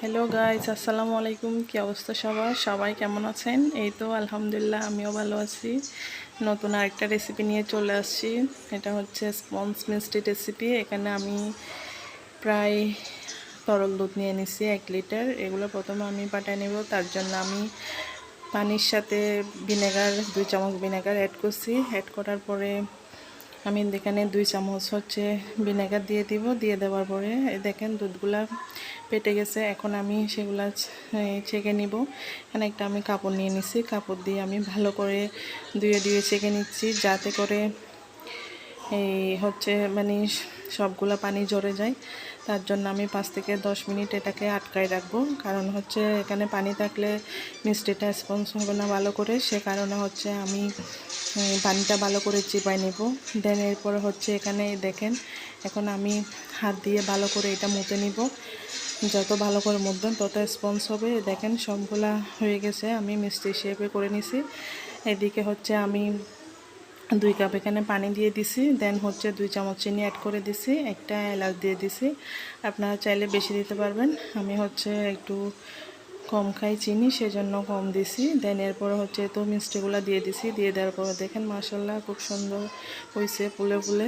Hello guys, আসসালামু আলাইকুম। কি অবস্থা সবার? সবাই কেমন আছেন? এই তো আলহামদুলিল্লাহ, আমিও ভালো আছি। নতুন আরেকটা রেসিপি নিয়ে চলে আসছি। এটা হচ্ছে স্পঞ্জ মিষ্টি রেসিপি। এখানে আমি প্রায় তরল দুধ নিয়ে নিছি 1 লিটার। এগুলো প্রথমে আমি পাটায় নেব। তার জন্য আমি পানির সাথে ভিনেগার 2 চামচ ভিনেগার অ্যাড করছি। অ্যাড করার পরে আমি এখানে 2 চামচ হচ্ছে ভিনেগার দিয়ে দিব। দিয়ে দেওয়ার পরে দেখেন দুধগুলা পেটে গেছে। এখন আমি সেগুলা ছেঁকে নিব। এখানে একটা আমি কাপড় নিয়ে নিছি। কাপড় দিয়ে আমি ভালো করে ধুয়ে ছেঁকে নিচ্ছি, যাতে করে এই হচ্ছে মানে সবগুলা পানি ঝরে যায়। তার জন্য আমি 5 থেকে 10 মিনিট এটাকে আটকায় রাখবো। কারণ হচ্ছে এখানে পানি থাকলে মিষ্টিটা স্পঞ্জ হবে না ভালো করে। সে কারণে হচ্ছে আমি পানিটা ভালো করে চিপাই নেব। দেন এরপরে হচ্ছে এখানে দেখেন, এখন আমি হাত দিয়ে ভালো করে এটা মুতে নিব। যত ভালো করে মুতবেন তত স্পঞ্জ হবে। দেখেন সবগুলা হয়ে গেছে, আমি মিষ্টি শেপে করে নিছি। এদিকে হচ্ছে আমি 2 কাপ এখানে পানি দিয়ে দিছি। দেন হচ্ছে 2 চামচ চিনি অ্যাড করে দিছি, একটা এলাচ দিয়ে দিছি। আপনারা চাইলে বেশি দিতে পারবেন। আমি হচ্ছে একটু কম খাই চিনি, সেজন্য কম দিছি। দেন এরপরে হচ্ছে তো মিষ্টিগুলো দিয়ে দিছি। দিয়ে দেওয়ার পরে দেখেন মাশাআল্লাহ খুব সুন্দর হয়েছে ফুলে ফুলে।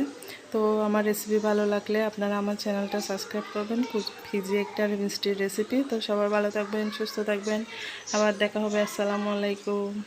তো আমার রেসিপি ভালো লাগলে আপনারা আমার চ্যানেলটা সাবস্ক্রাইব করবেন। খুব ইজি একটা মিষ্টির রেসিপি। তো সবাই ভালো থাকবেন, সুস্থ থাকবেন। আবার দেখা হবে। আসসালামু আলাইকুম।